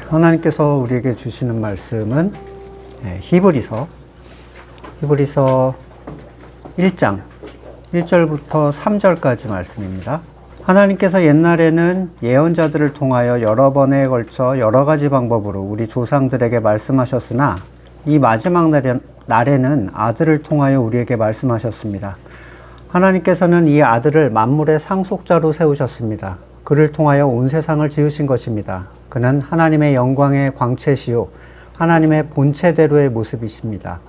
하나님께서 우리에게 주시는 말씀은 히브리서 1장 1절부터 3절까지 말씀입니다. 하나님께서 옛날에는 예언자들을 통하여 여러 번에 걸쳐 여러 가지 방법으로 우리 조상들에게 말씀하셨으나 이 마지막 날에는 아들을 통하여 우리에게 말씀하셨습니다. 하나님께서는 이 아들을 만물의 상속자로 세우셨습니다. 그를 통하여 온 세상을 지으신 것입니다. 그는 하나님의 영광의 광채시요 하나님의 본체대로의 모습이십니다.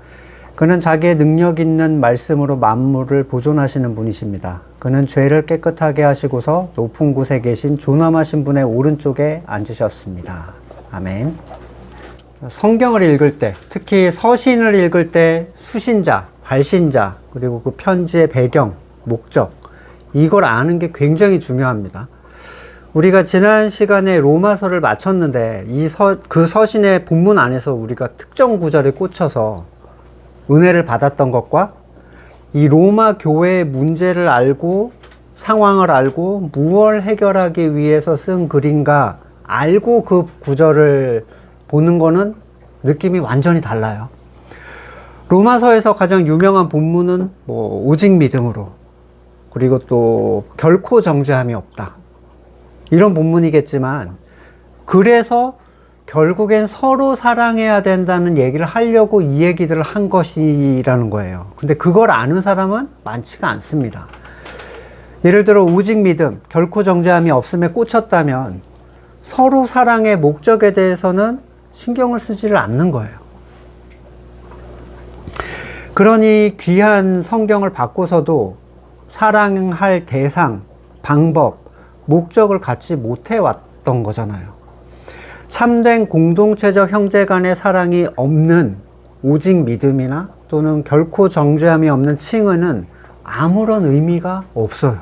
그는 자기의 능력 있는 말씀으로 만물을 보존하시는 분이십니다. 그는 죄를 깨끗하게 하시고서 높은 곳에 계신 존엄하신 분의 오른쪽에 앉으셨습니다. 아멘. 성경을 읽을 때, 특히 서신을 읽을 때 수신자, 발신자, 그리고 그 편지의 배경, 목적, 이걸 아는 게 굉장히 중요합니다. 우리가 지난 시간에 로마서를 마쳤는데 그 서신의 본문 안에서 우리가 특정 구절에 꽂혀서 은혜를 받았던 것과 이 로마 교회의 문제를 알고 상황을 알고 무엇을 해결하기 위해서 쓴 글인가 알고 그 구절을 보는 거는 느낌이 완전히 달라요. 로마서에서 가장 유명한 본문은 오직 믿음으로, 그리고 또 결코 정죄함이 없다, 이런 본문이겠지만, 그래서 결국엔 서로 사랑해야 된다는 얘기를 하려고 이 얘기들을 한 것이라는 거예요. 근데 그걸 아는 사람은 많지가 않습니다. 예를 들어 오직 믿음, 결코 정죄함이 없음에 꽂혔다면 서로 사랑의 목적에 대해서는 신경을 쓰지를 않는 거예요. 그러니 귀한 성경을 받고서도 사랑할 대상, 방법, 목적을 갖지 못해 왔던 거잖아요. 참된 공동체적 형제 간의 사랑이 없는 오직 믿음이나 또는 결코 정죄함이 없는 칭의는 아무런 의미가 없어요.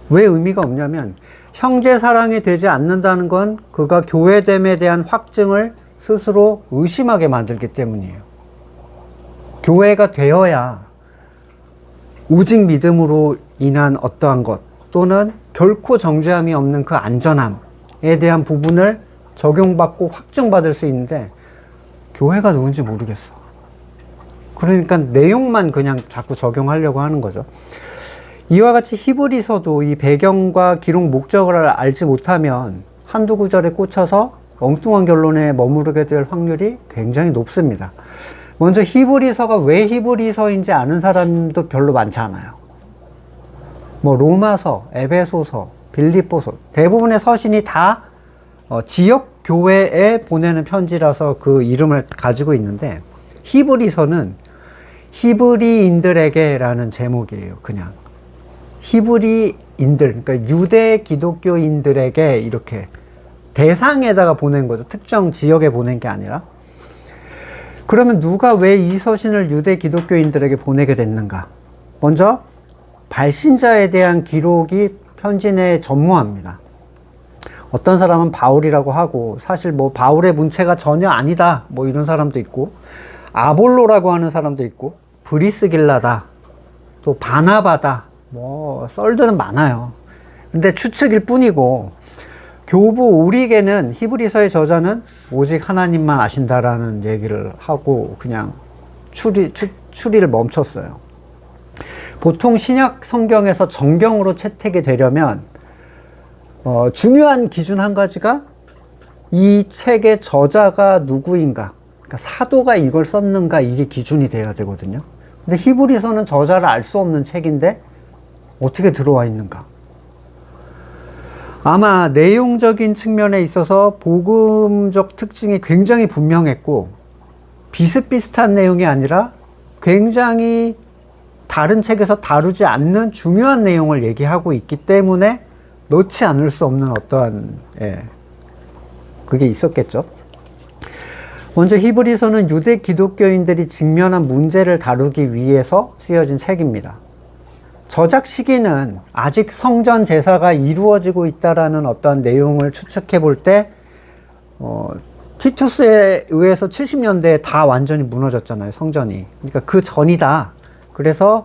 왜 의미가 없냐면 형제 사랑이 되지 않는다는 건 그가 교회됨에 대한 확증을 스스로 의심하게 만들기 때문이에요. 교회가 되어야 오직 믿음으로 인한 어떠한 것 또는 결코 정죄함이 없는 그 안전함에 대한 부분을 적용받고 확증받을 수 있는데 교회가 누군지 모르겠어. 그러니까 내용만 그냥 자꾸 적용하려고 하는 거죠. 이와 같이 히브리서도 이 배경과 기록 목적을 알지 못하면 한두 구절에 꽂혀서 엉뚱한 결론에 머무르게 될 확률이 굉장히 높습니다. 먼저 히브리서가 왜 히브리서인지 아는 사람도 별로 많지 않아요. 로마서, 에베소서, 빌립보서, 대부분의 서신이 다 지역 교회에 보내는 편지라서 그 이름을 가지고 있는데, 히브리서는 히브리인들에게라는 제목이에요. 그냥 히브리인들, 그러니까 유대 기독교인들에게 이렇게 대상에다가 보낸 거죠. 특정 지역에 보낸 게 아니라. 그러면 누가 왜 이 서신을 유대 기독교인들에게 보내게 됐는가? 먼저 발신자에 대한 기록이 편지 내에 전무합니다. 어떤 사람은 바울이라고 하고, 사실 바울의 문체가 전혀 아니다, 이런 사람도 있고, 아볼로라고 하는 사람도 있고, 브리스길라다, 또 바나바다, 썰들은 많아요. 근데 추측일 뿐이고, 교부 오리게는 히브리서의 저자는 오직 하나님만 아신다라는 얘기를 하고 그냥 추리를 멈췄어요. 보통 신약 성경에서 정경으로 채택이 되려면 중요한 기준 한 가지가 이 책의 저자가 누구인가, 그러니까 사도가 이걸 썼는가, 이게 기준이 돼야 되거든요. 근데 히브리서는 저자를 알 수 없는 책인데 어떻게 들어와 있는가? 아마 내용적인 측면에 있어서 복음적 특징이 굉장히 분명했고, 비슷비슷한 내용이 아니라 굉장히 다른 책에서 다루지 않는 중요한 내용을 얘기하고 있기 때문에 넣지 않을 수 없는 어떠한 그게 있었겠죠. 먼저 히브리서는 유대 기독교인들이 직면한 문제를 다루기 위해서 쓰여진 책입니다. 저작 시기는 아직 성전 제사가 이루어지고 있다라는 어떤 내용을 추측해 볼 때 티투스에 의해서 70년대에 다 완전히 무너졌잖아요, 성전이. 그러니까 그 전이다. 그래서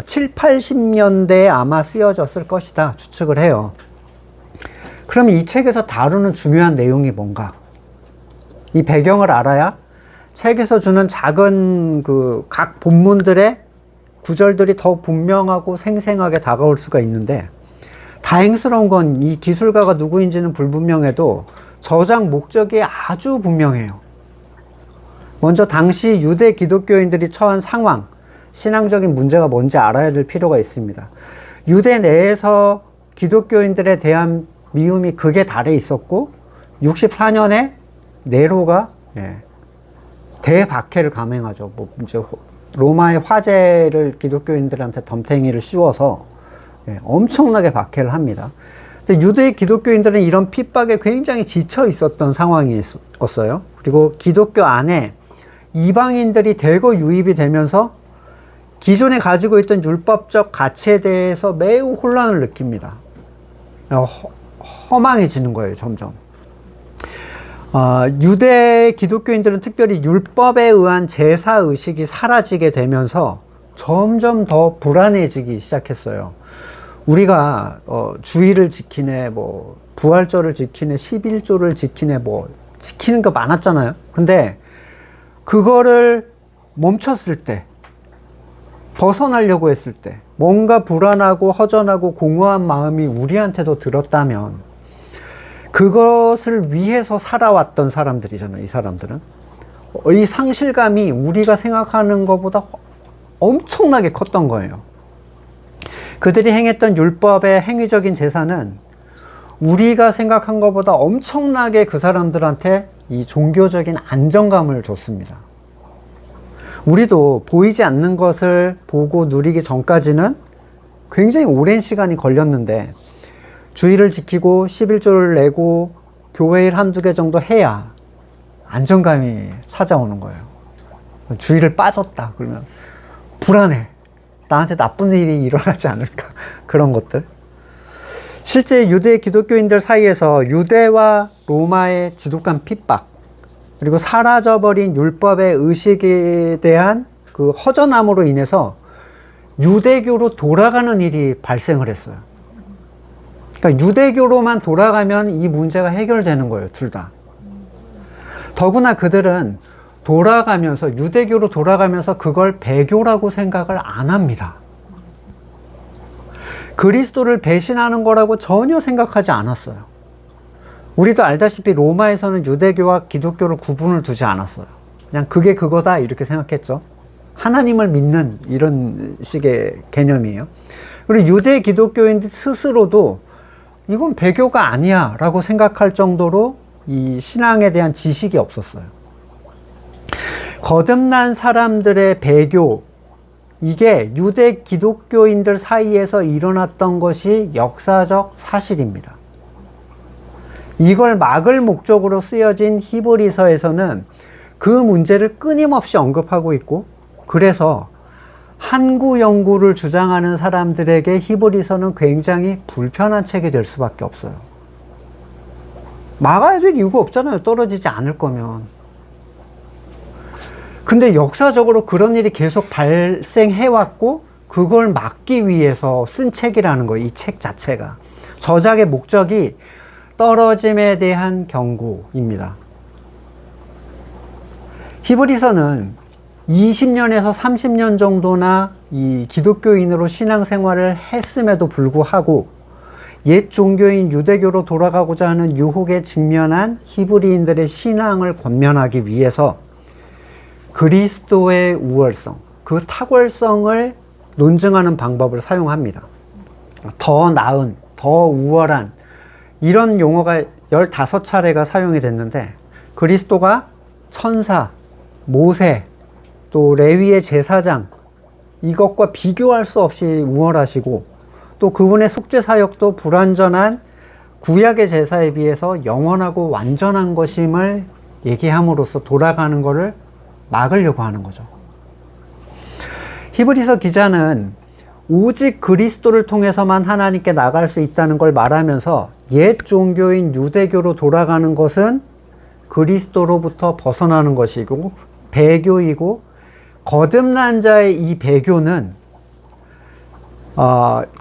7, 80년대에 아마 쓰여졌을 것이다 추측을 해요. 그럼 이 책에서 다루는 중요한 내용이 뭔가? 이 배경을 알아야 책에서 주는 작은 그 각 본문들의 구절들이 더 분명하고 생생하게 다가올 수가 있는데, 다행스러운 건 이 기술가가 누구인지는 불분명해도 저작 목적이 아주 분명해요. 먼저 당시 유대 기독교인들이 처한 상황, 신앙적인 문제가 뭔지 알아야 될 필요가 있습니다. 유대 내에서 기독교인들에 대한 미움이 극에 달해 있었고, 64년에 네로가 대박해를 감행하죠. 뭐 이제 로마의 화재를 기독교인들한테 덤탱이를 씌워서 엄청나게 박해를 합니다. 근데 유대 기독교인들은 이런 핍박에 굉장히 지쳐 있었던 상황이었어요. 그리고 기독교 안에 이방인들이 대거 유입이 되면서 기존에 가지고 있던 율법적 가치에 대해서 매우 혼란을 느낍니다. 허망해지는 거예요, 점점. 유대 기독교인들은 특별히 율법에 의한 제사 의식이 사라지게 되면서 점점 더 불안해지기 시작했어요. 우리가 주일을 지키네, 뭐 부활절을 지키네, 11조를 지키네, 뭐 지키는 거 많았잖아요. 근데 그거를 멈췄을 때, 벗어나려고 했을 때 뭔가 불안하고 허전하고 공허한 마음이 우리한테도 들었다면, 그것을 위해서 살아왔던 사람들이잖아요. 이 사람들은 이 상실감이 우리가 생각하는 것보다 엄청나게 컸던 거예요. 그들이 행했던 율법의 행위적인 제사는 우리가 생각한 것보다 엄청나게 그 사람들한테 이 종교적인 안정감을 줬습니다. 우리도 보이지 않는 것을 보고 누리기 전까지는 굉장히 오랜 시간이 걸렸는데, 주일을 지키고 11조를 내고 교회 일 한두 개 정도 해야 안정감이 찾아오는 거예요. 주일을 빠졌다 그러면 불안해. 나한테 나쁜 일이 일어나지 않을까. 그런 것들. 실제 유대 기독교인들 사이에서 유대와 로마의 지독한 핍박, 그리고 사라져버린 율법의 의식에 대한 그 허전함으로 인해서 유대교로 돌아가는 일이 발생을 했어요. 그러니까 유대교로만 돌아가면 이 문제가 해결되는 거예요, 둘 다. 더구나 그들은 돌아가면서, 유대교로 돌아가면서 그걸 배교라고 생각을 안 합니다. 그리스도를 배신하는 거라고 전혀 생각하지 않았어요. 우리도 알다시피 로마에서는 유대교와 기독교를 구분을 두지 않았어요. 그냥 그게 그거다 이렇게 생각했죠. 하나님을 믿는 이런 식의 개념이에요. 그리고 유대 기독교인들 스스로도 이건 배교가 아니야 라고 생각할 정도로 이 신앙에 대한 지식이 없었어요. 거듭난 사람들의 배교, 이게 유대 기독교인들 사이에서 일어났던 것이 역사적 사실입니다. 이걸 막을 목적으로 쓰여진 히브리서에서는 그 문제를 끊임없이 언급하고 있고, 그래서 한구 연구를 주장하는 사람들에게 히브리서는 굉장히 불편한 책이 될 수밖에 없어요. 막아야 될 이유가 없잖아요. 떨어지지 않을 거면. 근데 역사적으로 그런 일이 계속 발생해왔고, 그걸 막기 위해서 쓴 책이라는 거예요. 이 책 자체가. 저작의 목적이 떨어짐에 대한 경고입니다. 히브리서는 20년에서 30년 정도나 이 기독교인으로 신앙생활을 했음에도 불구하고 옛 종교인 유대교로 돌아가고자 하는 유혹에 직면한 히브리인들의 신앙을 권면하기 위해서 그리스도의 우월성, 그 탁월성을 논증하는 방법을 사용합니다. 더 나은, 더 우월한, 이런 용어가 15차례가 사용이 됐는데, 그리스도가 천사, 모세, 또 레위의 제사장, 이것과 비교할 수 없이 우월하시고, 또 그분의 속죄 사역도 불완전한 구약의 제사에 비해서 영원하고 완전한 것임을 얘기함으로써 돌아가는 것을 막으려고 하는 거죠. 히브리서 기자는 오직 그리스도를 통해서만 하나님께 나갈 수 있다는 걸 말하면서 옛 종교인 유대교로 돌아가는 것은 그리스도로부터 벗어나는 것이고 배교이고, 거듭난 자의 이 배교는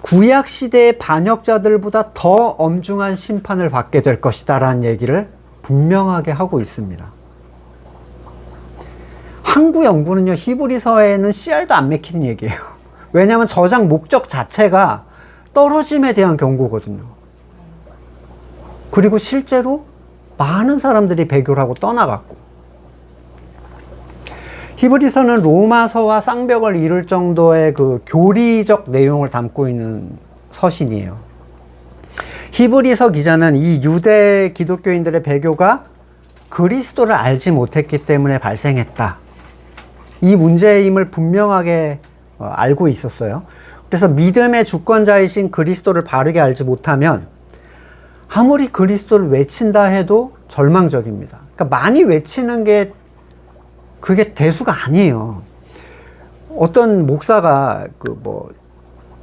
구약 시대의 반역자들보다 더 엄중한 심판을 받게 될 것이다 라는 얘기를 분명하게 하고 있습니다. 항구 연구는요, 히브리서에는 씨알도 안 맥히는 얘기예요. 왜냐하면 저장 목적 자체가 떨어짐에 대한 경고거든요. 그리고 실제로 많은 사람들이 배교를 하고 떠나갔고, 히브리서는 로마서와 쌍벽을 이룰 정도의 그 교리적 내용을 담고 있는 서신이에요. 히브리서 기자는 이 유대 기독교인들의 배교가 그리스도를 알지 못했기 때문에 발생했다, 이 문제임을 분명하게 알고 있었어요. 그래서 믿음의 주권자이신 그리스도를 바르게 알지 못하면 아무리 그리스도를 외친다 해도 절망적입니다. 그러니까 많이 외치는 게 그게 대수가 아니에요. 어떤 목사가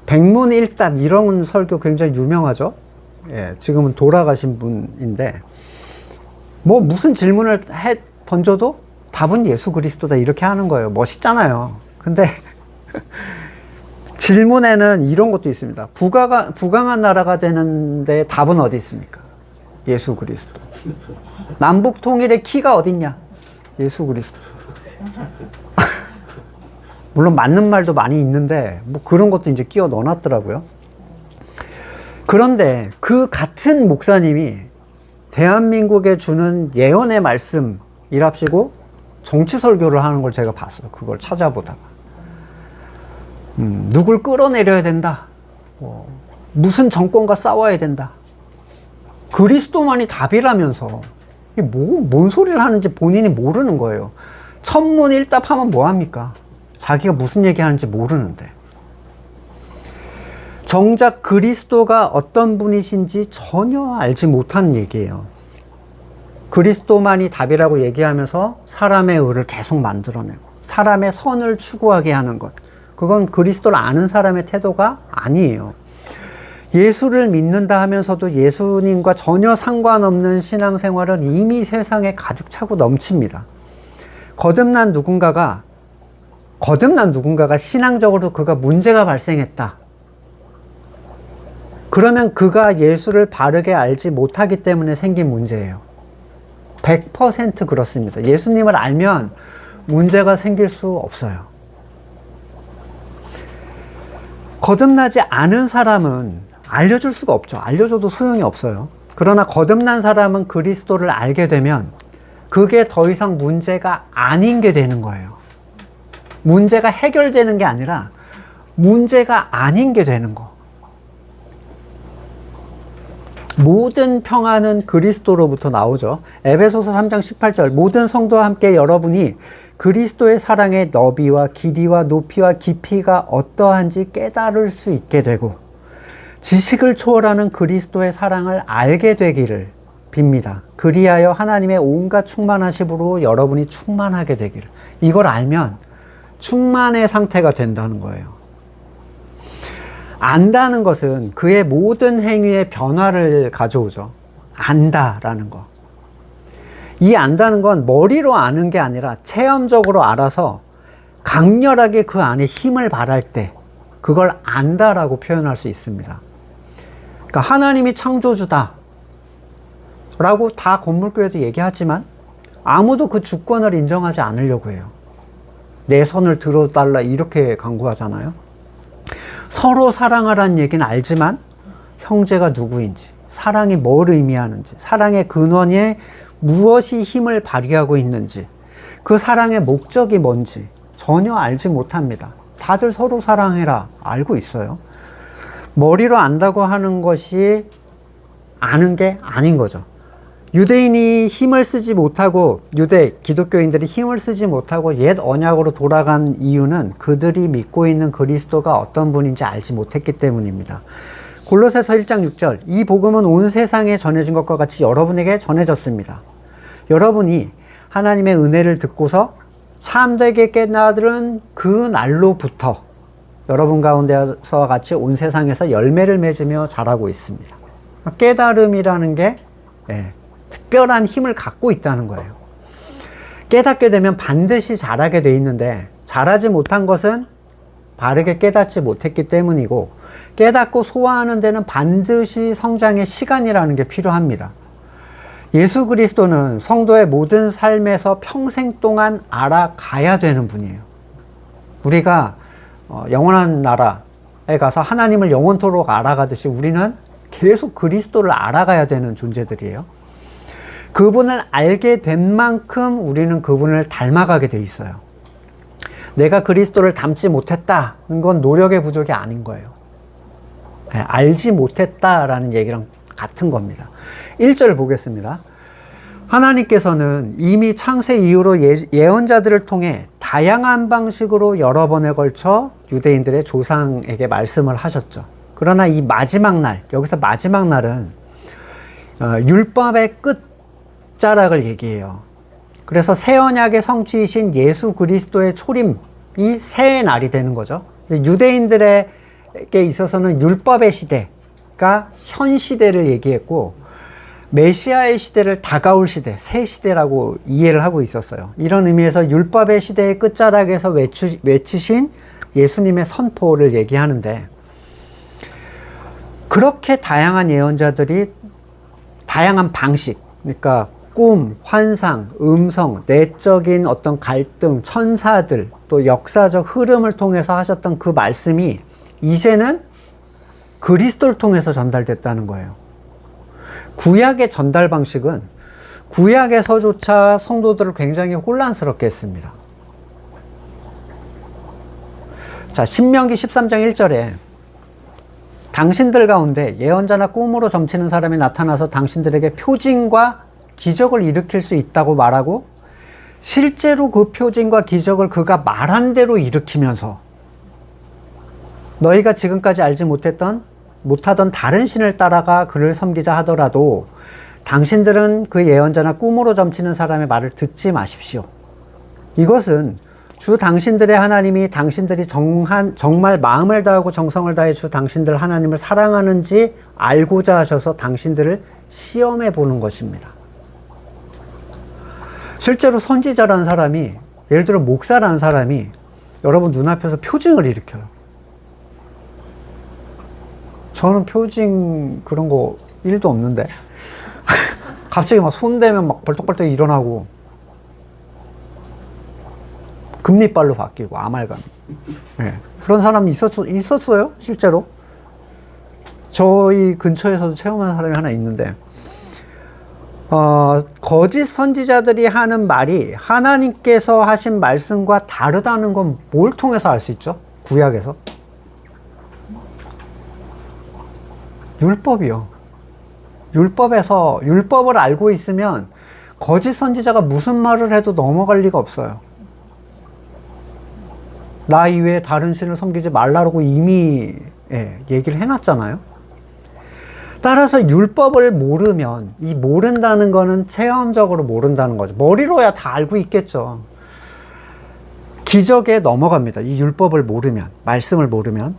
백문일답 이런 설교 굉장히 유명하죠. 예, 지금은 돌아가신 분인데 무슨 질문을 던져도 답은 예수 그리스도다 이렇게 하는 거예요. 멋있잖아요. 근데 질문에는 이런 것도 있습니다. 부강한 나라가 되는데 답은 어디 있습니까? 예수 그리스도. 남북 통일의 키가 어딨냐? 예수 그리스도. 물론 맞는 말도 많이 있는데 그런 것도 이제 끼워 넣어놨더라고요. 그런데 그 같은 목사님이 대한민국에 주는 예언의 말씀이랍시고 정치 설교를 하는 걸 제가 봤어요. 그걸 찾아보다가. 누굴 끌어내려야 된다. 무슨 정권과 싸워야 된다. 그리스도만이 답이라면서 이게 뭔 소리를 하는지 본인이 모르는 거예요. 천문일답하면 뭐합니까? 자기가 무슨 얘기하는지 모르는데. 정작 그리스도가 어떤 분이신지 전혀 알지 못하는 얘기예요. 그리스도만이 답이라고 얘기하면서 사람의 의를 계속 만들어내고 사람의 선을 추구하게 하는 것, 그건 그리스도를 아는 사람의 태도가 아니에요. 예수를 믿는다 하면서도 예수님과 전혀 상관없는 신앙생활은 이미 세상에 가득 차고 넘칩니다. 거듭난 누군가가 신앙적으로 그가 문제가 발생했다, 그러면 그가 예수를 바르게 알지 못하기 때문에 생긴 문제예요. 100% 그렇습니다. 예수님을 알면 문제가 생길 수 없어요. 거듭나지 않은 사람은 알려줄 수가 없죠. 알려줘도 소용이 없어요. 그러나 거듭난 사람은 그리스도를 알게 되면 그게 더 이상 문제가 아닌 게 되는 거예요. 문제가 해결되는 게 아니라 문제가 아닌 게 되는 거. 모든 평안은 그리스도로부터 나오죠. 에베소서 3장 18절, 모든 성도와 함께 여러분이 그리스도의 사랑의 너비와 길이와 높이와 깊이가 어떠한지 깨달을 수 있게 되고 지식을 초월하는 그리스도의 사랑을 알게 되기를 빕니다. 그리하여 하나님의 온갖 충만하심으로 여러분이 충만하게 되기를. 이걸 알면 충만의 상태가 된다는 거예요. 안다는 것은 그의 모든 행위에 변화를 가져오죠. 안다라는 거. 이 안다는 건 머리로 아는 게 아니라 체험적으로 알아서 강렬하게 그 안에 힘을 발할 때 그걸 안다라고 표현할 수 있습니다. 그러니까 하나님이 창조주다 라고 다 건물교회도 얘기하지만 아무도 그 주권을 인정하지 않으려고 해요. 내 손을 들어달라 이렇게 강구하잖아요. 서로 사랑하라는 얘기는 알지만 형제가 누구인지, 사랑이 뭘 의미하는지, 사랑의 근원에 무엇이 힘을 발휘하고 있는지, 그 사랑의 목적이 뭔지 전혀 알지 못합니다. 다들 서로 사랑해라 알고 있어요. 머리로 안다고 하는 것이 아는 게 아닌 거죠. 유대인이 힘을 쓰지 못하고, 유대 기독교인들이 힘을 쓰지 못하고 옛 언약으로 돌아간 이유는 그들이 믿고 있는 그리스도가 어떤 분인지 알지 못했기 때문입니다. 골로새서 1장 6절, 이 복음은 온 세상에 전해진 것과 같이 여러분에게 전해졌습니다. 여러분이 하나님의 은혜를 듣고서 참되게 깨달은 그 날로부터 여러분 가운데서와 같이 온 세상에서 열매를 맺으며 자라고 있습니다. 깨달음이라는 게 특별한 힘을 갖고 있다는 거예요. 깨닫게 되면 반드시 자라게 돼 있는데 자라지 못한 것은 바르게 깨닫지 못했기 때문이고, 깨닫고 소화하는 데는 반드시 성장의 시간이라는 게 필요합니다. 예수 그리스도는 성도의 모든 삶에서 평생 동안 알아가야 되는 분이에요. 우리가 영원한 나라에 가서 하나님을 영원토록 알아가듯이 우리는 계속 그리스도를 알아가야 되는 존재들이에요. 그분을 알게 된 만큼 우리는 그분을 닮아가게 돼 있어요. 내가 그리스도를 닮지 못했다는 건 노력의 부족이 아닌 거예요. 알지 못했다라는 얘기랑 같은 겁니다. 1절 보겠습니다. 하나님께서는 이미 창세 이후로 예언자들을 통해 다양한 방식으로 여러 번에 걸쳐 유대인들의 조상에게 말씀을 하셨죠. 그러나 이 마지막 날, 여기서 마지막 날은 율법의 끝자락을 얘기해요. 그래서 새 언약의 성취이신 예수 그리스도의 초림이 새해 날이 되는 거죠. 유대인들에게 있어서는 율법의 시대가 현 시대를 얘기했고, 메시아의 시대를 다가올 시대, 새 시대라고 이해를 하고 있었어요. 이런 의미에서 율법의 시대의 끝자락에서 외치신 예수님의 선포를 얘기하는데, 그렇게 다양한 예언자들이 다양한 방식, 그러니까 꿈, 환상, 음성, 내적인 어떤 갈등, 천사들, 또 역사적 흐름을 통해서 하셨던 그 말씀이 이제는 그리스도를 통해서 전달됐다는 거예요. 구약의 전달 방식은 구약에서조차 성도들을 굉장히 혼란스럽게 했습니다. 자, 신명기 13장 1절에 당신들 가운데 예언자나 꿈으로 점치는 사람이 나타나서 당신들에게 표징과 기적을 일으킬 수 있다고 말하고, 실제로 그 표징과 기적을 그가 말한 대로 일으키면서 너희가 지금까지 알지 못하던 다른 신을 따라가 그를 섬기자 하더라도 당신들은 그 예언자나 꿈으로 점치는 사람의 말을 듣지 마십시오. 이것은 주 당신들의 하나님이 당신들이 정말 마음을 다하고 정성을 다해 주 당신들 하나님을 사랑하는지 알고자 하셔서 당신들을 시험해 보는 것입니다. 실제로 선지자라는 사람이, 예를 들어 목사라는 사람이 여러분 눈앞에서 표징을 일으켜요. 저는 표징 그런 거 1도 없는데 갑자기 막 손대면 막 벌떡벌떡 일어나고 금리빨로 바뀌고 아말감. 네. 그런 사람이 있었어요 실제로. 저희 근처에서도 체험한 사람이 하나 있는데, 거짓 선지자들이 하는 말이 하나님께서 하신 말씀과 다르다는 건 뭘 통해서 알 수 있죠? 구약에서 율법이요. 율법에서 율법을 알고 있으면 거짓 선지자가 무슨 말을 해도 넘어갈 리가 없어요. 나 이외에 다른 신을 섬기지 말라고 이미 얘기를 해놨잖아요. 따라서 율법을 모르면, 이 모른다는 거는 체험적으로 모른다는 거죠. 머리로야 다 알고 있겠죠. 기적에 넘어갑니다. 이 율법을 모르면, 말씀을 모르면.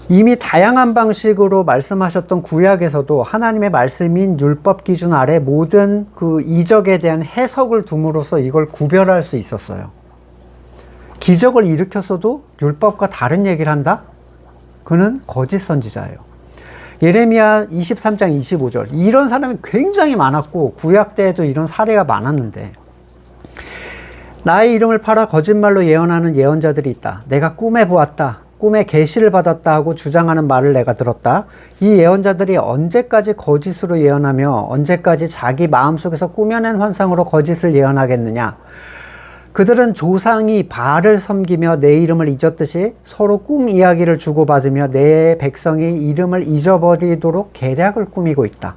이미 다양한 방식으로 말씀하셨던 구약에서도 하나님의 말씀인 율법 기준 아래 모든 그 이적에 대한 해석을 둠으로써 이걸 구별할 수 있었어요. 기적을 일으켰어도 율법과 다른 얘기를 한다? 그는 거짓 선지자예요. 예레미야 23장 25절. 이런 사람이 굉장히 많았고 구약 때에도 이런 사례가 많았는데, 나의 이름을 팔아 거짓말로 예언하는 예언자들이 있다. 내가 꿈에 보았다. 꿈에 계시를 받았다 하고 주장하는 말을 내가 들었다. 이 예언자들이 언제까지 거짓으로 예언하며 언제까지 자기 마음속에서 꾸며낸 환상으로 거짓을 예언하겠느냐. 그들은 조상이 바알을 섬기며 내 이름을 잊었듯이 서로 꿈 이야기를 주고받으며 내 백성이 이름을 잊어버리도록 계략을 꾸미고 있다.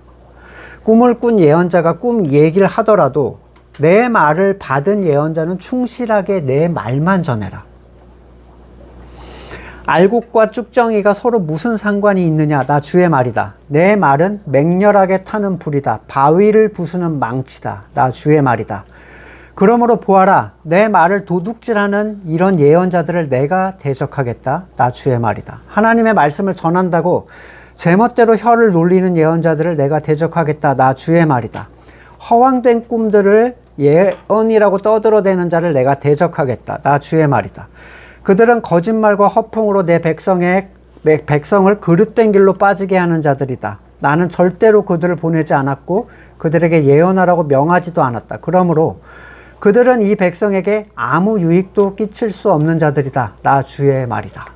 꿈을 꾼 예언자가 꿈 얘기를 하더라도 내 말을 받은 예언자는 충실하게 내 말만 전해라. 알곡과 쭉정이가 서로 무슨 상관이 있느냐. 나 주의 말이다. 내 말은 맹렬하게 타는 불이다. 바위를 부수는 망치다. 나 주의 말이다. 그러므로 보아라. 내 말을 도둑질하는 이런 예언자들을 내가 대적하겠다. 나 주의 말이다. 하나님의 말씀을 전한다고 제멋대로 혀를 놀리는 예언자들을 내가 대적하겠다. 나 주의 말이다. 허황된 꿈들을 예언이라고 떠들어대는 자를 내가 대적하겠다. 나 주의 말이다. 그들은 거짓말과 허풍으로 내 백성의 백성을 그릇된 길로 빠지게 하는 자들이다. 나는 절대로 그들을 보내지 않았고 그들에게 예언하라고 명하지도 않았다. 그러므로 그들은 이 백성에게 아무 유익도 끼칠 수 없는 자들이다. 나 주의 말이다.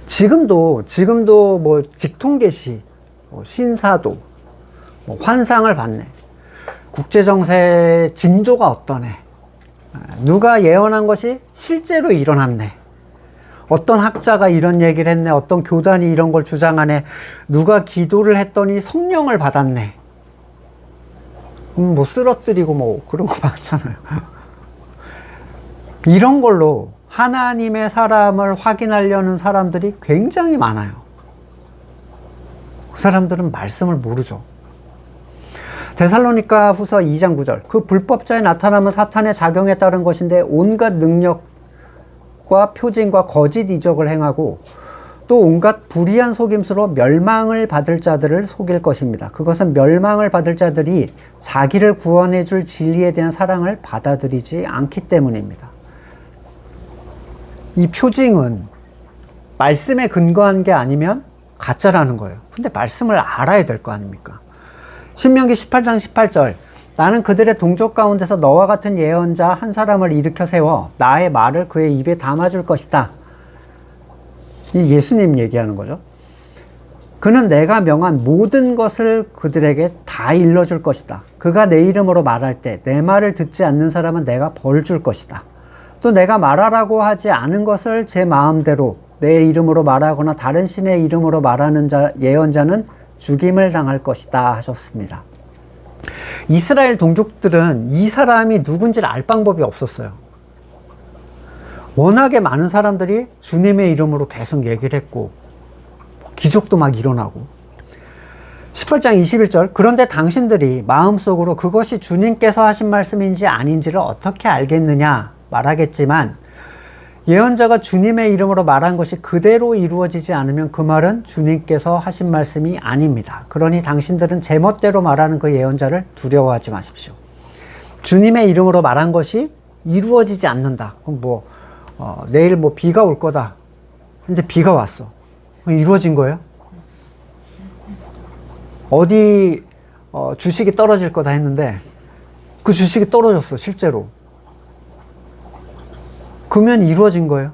지금도 뭐 직통계시, 뭐 신사도, 뭐 환상을 봤네. 국제정세 징조가 어떠네. 누가 예언한 것이 실제로 일어났네. 어떤 학자가 이런 얘기를 했네. 어떤 교단이 이런 걸 주장하네. 누가 기도를 했더니 성령을 받았네. 뭐 쓰러뜨리고 뭐 그런 거 많잖아요. 이런 걸로 하나님의 사람을 확인하려는 사람들이 굉장히 많아요. 그 사람들은 말씀을 모르죠. 데살로니가 후서 2장 9절. 그 불법자의 나타남은 사탄의 작용에 따른 것인데 온갖 능력과 표징과 거짓 이적을 행하고 또 온갖 불의한 속임수로 멸망을 받을 자들을 속일 것입니다. 그것은 멸망을 받을 자들이 자기를 구원해 줄 진리에 대한 사랑을 받아들이지 않기 때문입니다. 이 표징은 말씀에 근거한 게 아니면 가짜라는 거예요. 근데 말씀을 알아야 될 거 아닙니까? 신명기 18장 18절. 나는 그들의 동족 가운데서 너와 같은 예언자 한 사람을 일으켜 세워 나의 말을 그의 입에 담아줄 것이다. 이 예수님 얘기하는 거죠. 그는 내가 명한 모든 것을 그들에게 다 일러줄 것이다. 그가 내 이름으로 말할 때 내 말을 듣지 않는 사람은 내가 벌 줄 것이다. 또 내가 말하라고 하지 않은 것을 제 마음대로 내 이름으로 말하거나 다른 신의 이름으로 말하는 예언자는 죽임을 당할 것이다 하셨습니다. 이스라엘 동족들은 이 사람이 누군지를 알 방법이 없었어요. 워낙에 많은 사람들이 주님의 이름으로 계속 얘기를 했고 기적도 막 일어나고 18장 21절. 그런데 당신들이 마음속으로 그것이 주님께서 하신 말씀인지 아닌지를 어떻게 알겠느냐 말하겠지만 예언자가 주님의 이름으로 말한 것이 그대로 이루어지지 않으면 그 말은 주님께서 하신 말씀이 아닙니다. 그러니 당신들은 제멋대로 말하는 그 예언자를 두려워하지 마십시오. 주님의 이름으로 말한 것이 이루어지지 않는다. 그럼 내일 비가 올 거다. 근데 비가 왔어. 이루어진 거예요? 어디 주식이 떨어질 거다 했는데 그 주식이 떨어졌어, 실제로. 그러면 이루어진 거예요.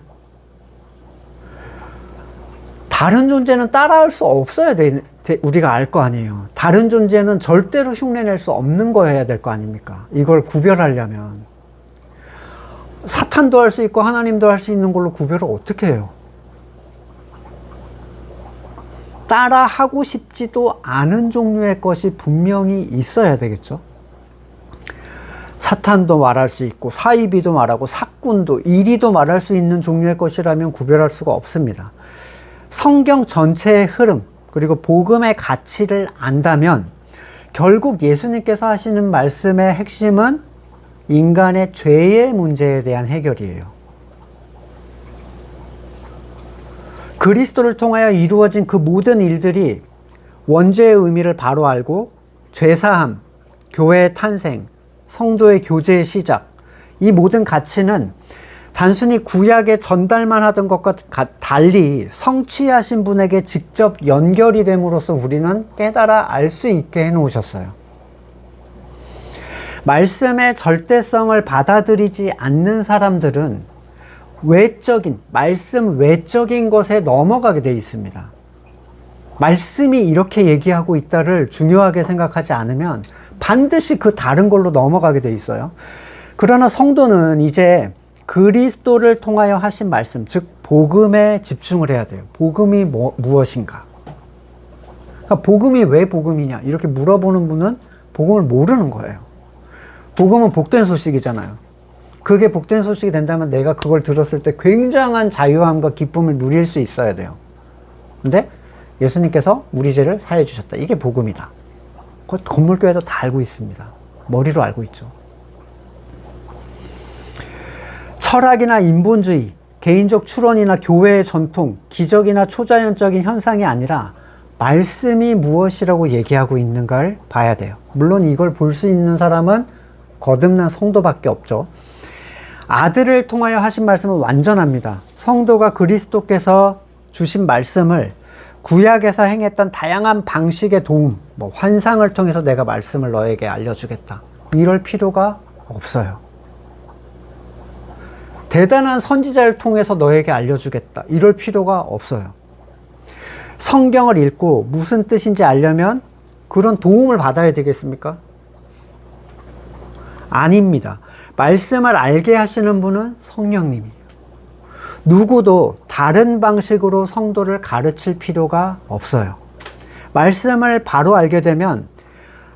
다른 존재는 따라할 수 없어야 우리가 알 거 아니에요. 다른 존재는 절대로 흉내낼 수 없는 거여야 될 거 아닙니까? 이걸 구별하려면. 사탄도 할 수 있고 하나님도 할 수 있는 걸로 구별을 어떻게 해요? 따라하고 싶지도 않은 종류의 것이 분명히 있어야 되겠죠. 사탄도 말할 수 있고 사이비도 말하고 사꾼도 이리도 말할 수 있는 종류의 것이라면 구별할 수가 없습니다. 성경 전체의 흐름 그리고 복음의 가치를 안다면 결국 예수님께서 하시는 말씀의 핵심은 인간의 죄의 문제에 대한 해결이에요. 그리스도를 통하여 이루어진 그 모든 일들이 원죄의 의미를 바로 알고 죄사함, 교회의 탄생, 성도의 교제의 시작, 이 모든 가치는 단순히 구약에 전달만 하던 것과 달리 성취하신 분에게 직접 연결이 됨으로써 우리는 깨달아 알 수 있게 해놓으셨어요. 말씀의 절대성을 받아들이지 않는 사람들은 말씀 외적인 것에 넘어가게 되어 있습니다. 말씀이 이렇게 얘기하고 있다를 중요하게 생각하지 않으면 반드시 그 다른 걸로 넘어가게 돼 있어요. 그러나 성도는 이제 그리스도를 통하여 하신 말씀, 즉 복음에 집중을 해야 돼요. 복음이 무엇인가? 그러니까 복음이 왜 복음이냐? 이렇게 물어보는 분은 복음을 모르는 거예요. 복음은 복된 소식이잖아요. 그게 복된 소식이 된다면 내가 그걸 들었을 때 굉장한 자유함과 기쁨을 누릴 수 있어야 돼요. 근데 예수님께서 우리 죄를 사해 주셨다. 이게 복음이다. 건물교회도 다 알고 있습니다. 머리로 알고 있죠. 철학이나 인본주의, 개인적 추론이나 교회의 전통, 기적이나 초자연적인 현상이 아니라 말씀이 무엇이라고 얘기하고 있는가를 봐야 돼요. 물론 이걸 볼 수 있는 사람은 거듭난 성도밖에 없죠. 아들을 통하여 하신 말씀은 완전합니다. 성도가 그리스도께서 주신 말씀을 구약에서 행했던 다양한 방식의 도움, 뭐 환상을 통해서 내가 말씀을 너에게 알려주겠다, 이럴 필요가 없어요. 대단한 선지자를 통해서 너에게 알려주겠다, 이럴 필요가 없어요. 성경을 읽고 무슨 뜻인지 알려면 그런 도움을 받아야 되겠습니까? 아닙니다. 말씀을 알게 하시는 분은 성령님이에요. 누구도 다른 방식으로 성도를 가르칠 필요가 없어요. 말씀을 바로 알게 되면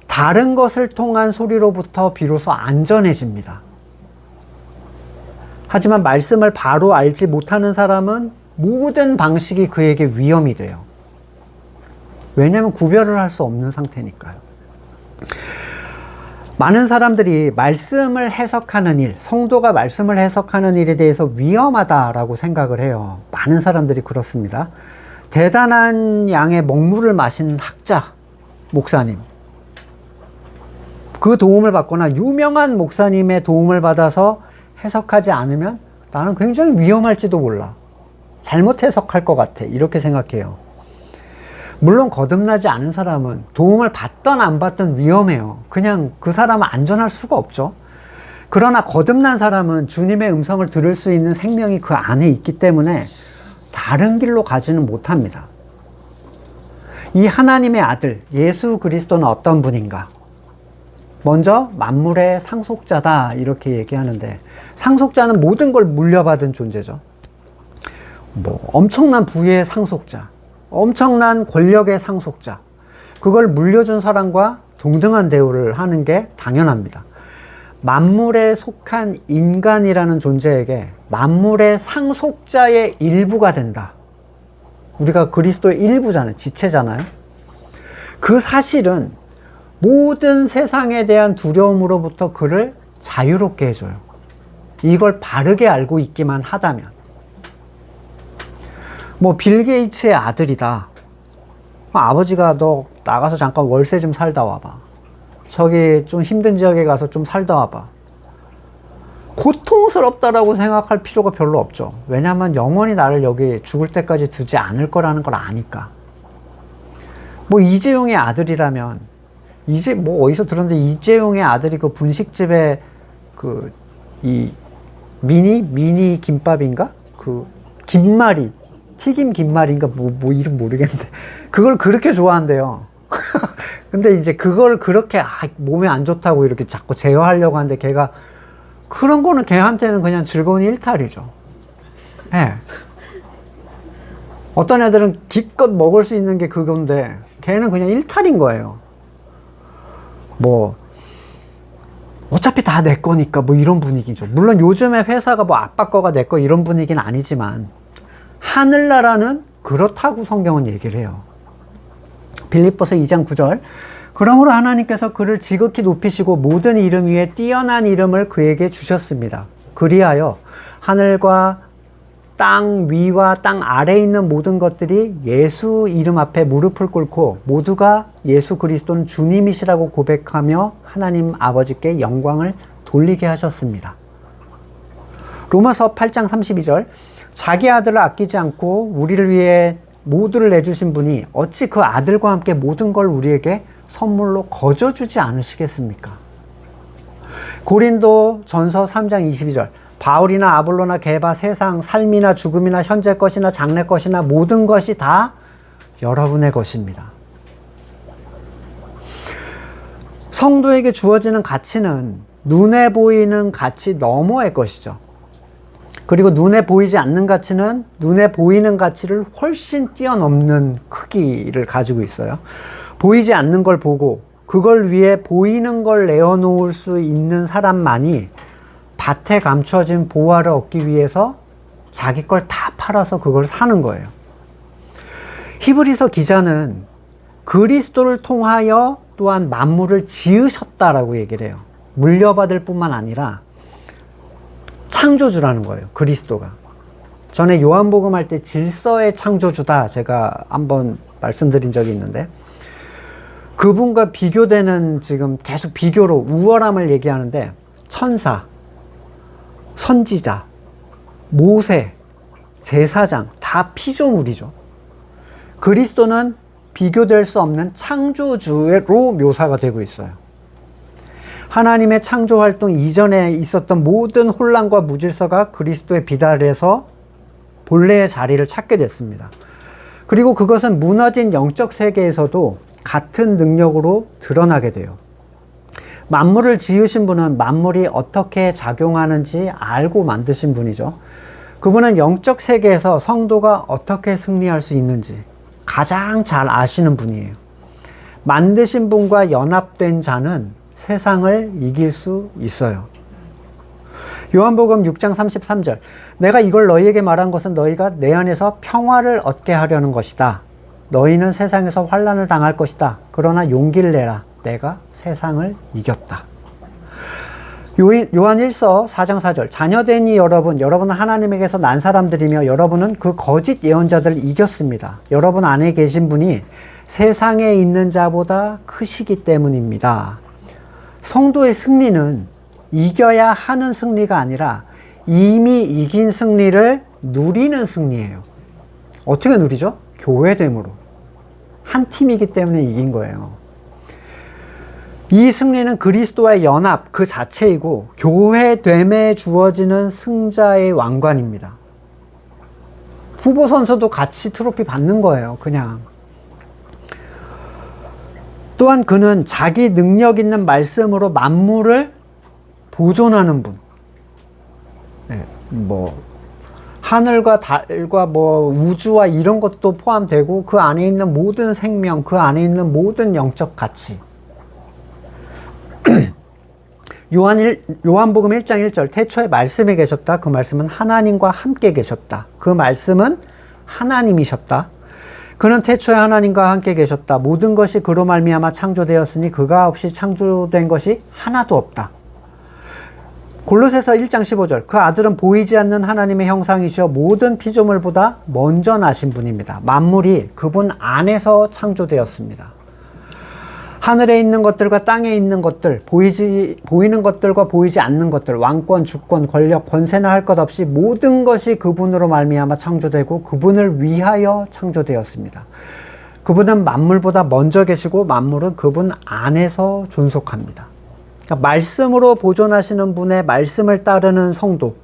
다른 것을 통한 소리로부터 비로소 안전해집니다. 하지만 말씀을 바로 알지 못하는 사람은 모든 방식이 그에게 위험이 돼요. 왜냐하면 구별을 할 수 없는 상태니까요. 많은 사람들이 말씀을 해석하는 일, 성도가 말씀을 해석하는 일에 대해서 위험하다라고 생각을 해요. 많은 사람들이 그렇습니다. 대단한 양의 먹물을 마신 학자, 목사님, 그 도움을 받거나 유명한 목사님의 도움을 받아서 해석하지 않으면 나는 굉장히 위험할지도 몰라, 잘못 해석할 것 같아, 이렇게 생각해요. 물론 거듭나지 않은 사람은 도움을 받든 안 받든 위험해요. 그냥 그 사람은 안전할 수가 없죠. 그러나 거듭난 사람은 주님의 음성을 들을 수 있는 생명이 그 안에 있기 때문에 다른 길로 가지는 못합니다. 이 하나님의 아들 예수 그리스도는 어떤 분인가? 먼저 만물의 상속자다, 이렇게 얘기하는데, 상속자는 모든 걸 물려받은 존재죠. 뭐 엄청난 부의 상속자, 엄청난 권력의 상속자, 그걸 물려준 사람과 동등한 대우를 하는 게 당연합니다. 만물에 속한 인간이라는 존재에게 만물의 상속자의 일부가 된다. 우리가 그리스도의 일부잖아요. 지체잖아요. 그 사실은 모든 세상에 대한 두려움으로부터 그를 자유롭게 해줘요. 이걸 바르게 알고 있기만 하다면. 뭐 빌 게이츠의 아들이다, 아버지가 너 나가서 잠깐 월세 좀 살다 와봐, 저기 좀 힘든 지역에 가서 좀 살다 와봐, 고통스럽다라고 생각할 필요가 별로 없죠. 왜냐하면 영원히 나를 여기 죽을 때까지 두지 않을 거라는 걸 아니까. 뭐 이재용의 아들이라면, 뭐 어디서 들었는데 이재용의 아들이 그 분식집에 그 이 미니 김밥인가, 그 김말이, 튀김 김말인가, 뭐 이름 모르겠는데 그걸 그렇게 좋아한대요. 근데 이제 그걸 그렇게 몸에 안 좋다고 이렇게 자꾸 제어하려고 하는데, 걔가 그런 거는 걔한테는 그냥 즐거운 일탈이죠. 예. 네. 어떤 애들은 기껏 먹을 수 있는 게 그건데 걔는 그냥 일탈인 거예요. 뭐 어차피 다 내 거니까, 뭐 이런 분위기죠. 물론 요즘에 회사가 뭐 아빠 거가 내 거 이런 분위기는 아니지만 하늘나라는 그렇다고 성경은 얘기를 해요. 빌립보서 2장 9절, 그러므로 하나님께서 그를 지극히 높이시고 모든 이름 위에 뛰어난 이름을 그에게 주셨습니다. 그리하여 하늘과 땅 위와 땅 아래에 있는 모든 것들이 예수 이름 앞에 무릎을 꿇고 모두가 예수 그리스도는 주님이시라고 고백하며 하나님 아버지께 영광을 돌리게 하셨습니다. 로마서 8장 32절, 자기 아들을 아끼지 않고 우리를 위해 모두를 내주신 분이 어찌 그 아들과 함께 모든 걸 우리에게 선물로 거저주지 않으시겠습니까? 고린도 전서 3장 22절, 바울이나 아볼로나 게바, 세상, 삶이나 죽음이나 현재 것이나 장래 것이나 모든 것이 다 여러분의 것입니다. 성도에게 주어지는 가치는 눈에 보이는 가치 너머의 것이죠. 그리고 눈에 보이지 않는 가치는 눈에 보이는 가치를 훨씬 뛰어넘는 크기를 가지고 있어요. 보이지 않는 걸 보고 그걸 위해 보이는 걸 내어놓을 수 있는 사람만이 밭에 감춰진 보화를 얻기 위해서 자기 걸 다 팔아서 그걸 사는 거예요. 히브리서 기자는 그리스도를 통하여 또한 만물을 지으셨다라고 얘기를 해요. 물려받을 뿐만 아니라 창조주라는 거예요. 그리스도가. 전에 요한복음 할 때 질서의 창조주다 제가 한번 말씀드린 적이 있는데, 그분과 비교되는, 지금 계속 비교로 우월함을 얘기하는데, 천사, 선지자, 모세, 제사장 다 피조물이죠. 그리스도는 비교될 수 없는 창조주로 묘사가 되고 있어요. 하나님의 창조 활동 이전에 있었던 모든 혼란과 무질서가 그리스도의 비달에서 본래의 자리를 찾게 됐습니다. 그리고 그것은 무너진 영적 세계에서도 같은 능력으로 드러나게 돼요. 만물을 지으신 분은 만물이 어떻게 작용하는지 알고 만드신 분이죠. 그분은 영적 세계에서 성도가 어떻게 승리할 수 있는지 가장 잘 아시는 분이에요. 만드신 분과 연합된 자는 세상을 이길 수 있어요. 요한복음 6장 33절. 내가 이걸 너희에게 말한 것은 너희가 내 안에서 평화를 얻게 하려는 것이다. 너희는 세상에서 환난을 당할 것이다. 그러나 용기를 내라. 내가 세상을 이겼다. 요한 1서 4장 4절. 자녀되니 여러분은 하나님에게서 난 사람들이며 여러분은 그 거짓 예언자들을 이겼습니다. 여러분 안에 계신 분이 세상에 있는 자보다 크시기 때문입니다. 성도의 승리는 이겨야 하는 승리가 아니라 이미 이긴 승리를 누리는 승리예요. 어떻게 누리죠? 교회됨으로. 한 팀이기 때문에 이긴 거예요. 이 승리는 그리스도와의 연합 그 자체이고 교회됨에 주어지는 승자의 왕관입니다. 후보 선수도 같이 트로피 받는 거예요. 그냥. 또한 그는 자기 능력 있는 말씀으로 만물을 보존하는 분. 네, 하늘과 달과 우주와 이런 것도 포함되고 그 안에 있는 모든 생명, 그 안에 있는 모든 영적 가치. 요한복음 1장 1절. 태초에 말씀이 계셨다. 그 말씀은 하나님과 함께 계셨다. 그 말씀은 하나님이셨다. 그는 태초에 하나님과 함께 계셨다. 모든 것이 그로 말미암아 창조되었으니 그가 없이 창조된 것이 하나도 없다. 골로새서 1장 15절. 그 아들은 보이지 않는 하나님의 형상이시여 모든 피조물보다 먼저 나신 분입니다. 만물이 그분 안에서 창조되었습니다. 하늘에 있는 것들과 땅에 있는 것들, 보이는 것들과 보이지 않는 것들, 왕권, 주권, 권력, 권세나 할 것 없이 모든 것이 그분으로 말미암아 창조되고 그분을 위하여 창조되었습니다. 그분은 만물보다 먼저 계시고 만물은 그분 안에서 존속합니다. 그러니까 말씀으로 보존하시는 분의 말씀을 따르는 성도,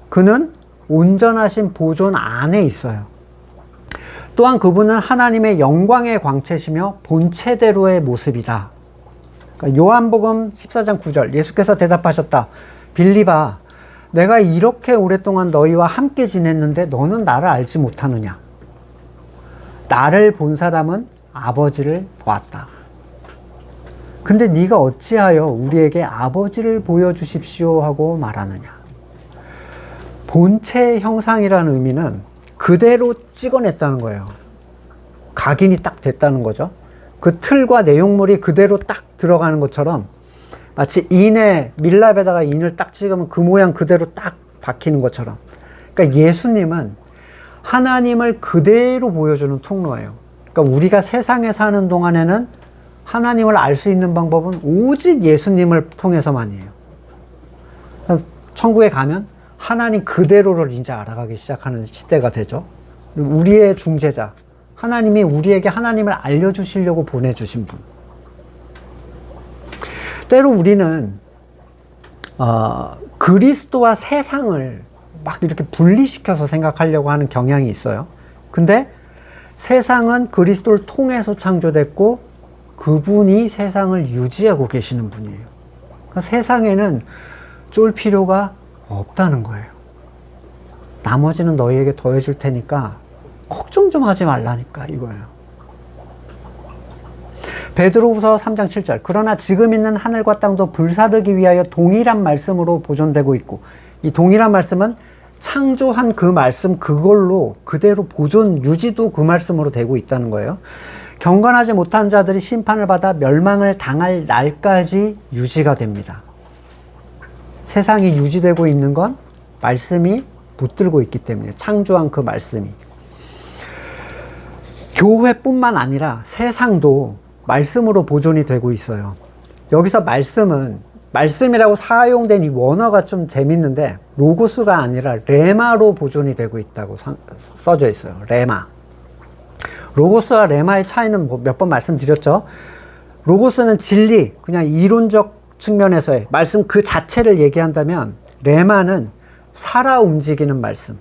그는 온전하신 보존 안에 있어요. 또한 그분은 하나님의 영광의 광채시며 본체대로의 모습이다. 그러니까 요한복음 14장 9절. 예수께서 대답하셨다. 빌립아, 내가 이렇게 오랫동안 너희와 함께 지냈는데 너는 나를 알지 못하느냐? 나를 본 사람은 아버지를 보았다. 근데 네가 어찌하여 우리에게 아버지를 보여주십시오 하고 말하느냐? 본체 형상이라는 의미는 그대로 찍어냈다는 거예요. 각인이 딱 됐다는 거죠. 그 틀과 내용물이 그대로 딱 들어가는 것처럼 마치 밀랍에다가 인을 딱 찍으면 그 모양 그대로 딱 박히는 것처럼. 그러니까 예수님은 하나님을 그대로 보여주는 통로예요. 그러니까 우리가 세상에 사는 동안에는 하나님을 알 수 있는 방법은 오직 예수님을 통해서만이에요. 천국에 가면 하나님 그대로를 이제 알아가기 시작하는 시대가 되죠. 우리의 중재자, 하나님이 우리에게 하나님을 알려주시려고 보내주신 분. 때로 우리는 그리스도와 세상을 막 이렇게 분리시켜서 생각하려고 하는 경향이 있어요. 근데 세상은 그리스도를 통해서 창조됐고 그분이 세상을 유지하고 계시는 분이에요. 그러니까 세상에는 쫄 필요가 없다는 거예요. 나머지는 너희에게 더해줄 테니까 걱정 좀 하지 말라니까 이거예요. 베드로후서 3장 7절. 그러나 지금 있는 하늘과 땅도 불사르기 위하여 동일한 말씀으로 보존되고 있고, 이 동일한 말씀은 창조한 그 말씀 그걸로 그대로 보존 유지도 그 말씀으로 되고 있다는 거예요. 경건하지 못한 자들이 심판을 받아 멸망을 당할 날까지 유지가 됩니다. 세상이 유지되고 있는 건 말씀이 붙들고 있기 때문에, 창조한 그 말씀이. 교회뿐만 아니라 세상도 말씀으로 보존이 되고 있어요. 여기서 말씀은 말씀이라고 사용된 이 원어가 좀 재밌는데 로고스가 아니라 레마로 보존이 되고 있다고 써져 있어요. 레마. 로고스와 레마의 차이는 뭐 몇 번 말씀드렸죠. 로고스는 진리, 그냥 이론적 측면에서의 말씀 그 자체를 얘기한다면 레마는 살아 움직이는 말씀.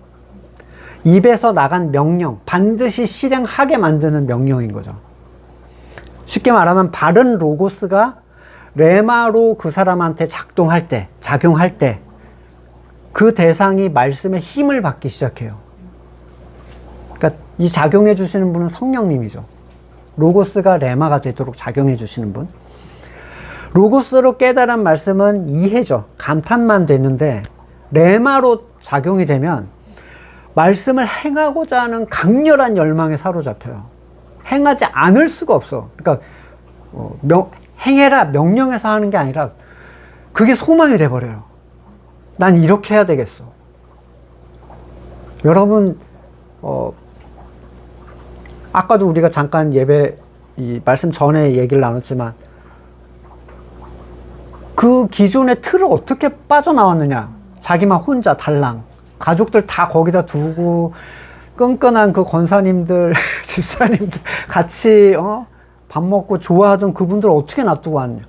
입에서 나간 명령, 반드시 실행하게 만드는 명령인 거죠. 쉽게 말하면 바른 로고스가 레마로 그 사람한테 작동할 때, 작용할 때, 그 대상이 말씀의 힘을 받기 시작해요. 그러니까 이 작용해 주시는 분은 성령님이죠. 로고스가 레마가 되도록 작용해 주시는 분. 로고스로 깨달은 말씀은 이해죠. 감탄만 되는데, 레마로 작용이 되면 말씀을 행하고자 하는 강렬한 열망에 사로잡혀요. 행하지 않을 수가 없어. 그러니까 행해라 명령해서 하는 게 아니라 그게 소망이 돼버려요. 난 이렇게 해야 되겠어. 여러분 아까도 우리가 잠깐 예배 이 말씀 전에 얘기를 나눴지만 그 기존의 틀을 어떻게 빠져나왔느냐. 자기만 혼자 달랑 가족들 다 거기다 두고 끈끈한 그 권사님들 집사님들 같이 밥 먹고 좋아하던 그분들 어떻게 놔두고 왔냐.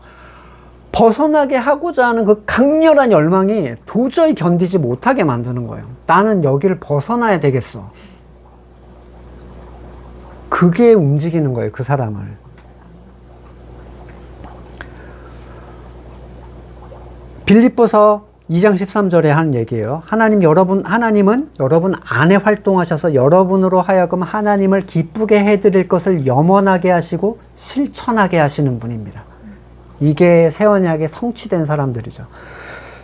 벗어나게 하고자 하는 그 강렬한 열망이 도저히 견디지 못하게 만드는 거예요. 나는 여기를 벗어나야 되겠어. 그게 움직이는 거예요, 그 사람을. 빌립보서 2장 13절에 하는 얘기예요. 하나님은 여러분 안에 활동하셔서 여러분으로 하여금 하나님을 기쁘게 해드릴 것을 염원하게 하시고 실천하게 하시는 분입니다. 이게 새 언약에 성취된 사람들이죠.